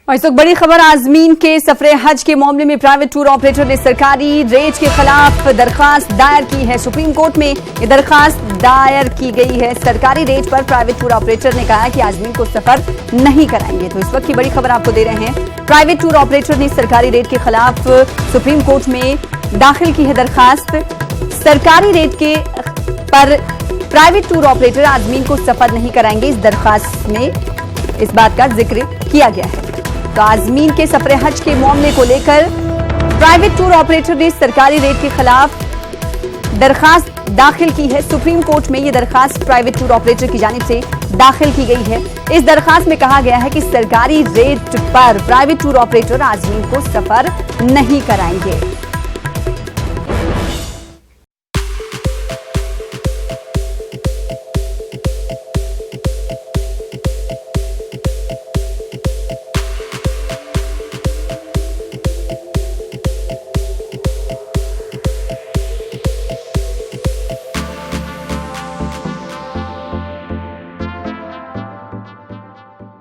और इस वक्त बड़ी खबर आजमीन के सफरे हज के मामले में प्राइवेट टूर ऑपरेटर ने सरकारी रेट के खिलाफ दरखास्त दायर की है। सुप्रीम कोर्ट में ये दरखास्त दायर की गई है। सरकारी रेट पर प्राइवेट टूर ऑपरेटर ने कहा कि आजमीन को सफर नहीं कराएंगे। तो इस वक्त की बड़ी खबर आपको दे रहे हैं। प्राइवेट टूर ऑपरेटर ने सरकारी रेट के खिलाफ सुप्रीम कोर्ट में दाखिल की है दरखास्त। सरकारी रेट के पर प्राइवेट टूर ऑपरेटर आजमीन को सफर नहीं कराएंगे। इस दरखास्त में इस बात का जिक्र किया गया है। तो आजमीन के सफरे हज के मामले को लेकर प्राइवेट टूर ऑपरेटर ने सरकारी रेट के खिलाफ दरखास्त दाखिल की है। सुप्रीम कोर्ट में यह दरखास्त प्राइवेट टूर ऑपरेटर की जानिब से दाखिल की गई है। इस दरखास्त में कहा गया है कि सरकारी रेट पर प्राइवेट टूर ऑपरेटर आजमीन को सफर नहीं कराएंगे।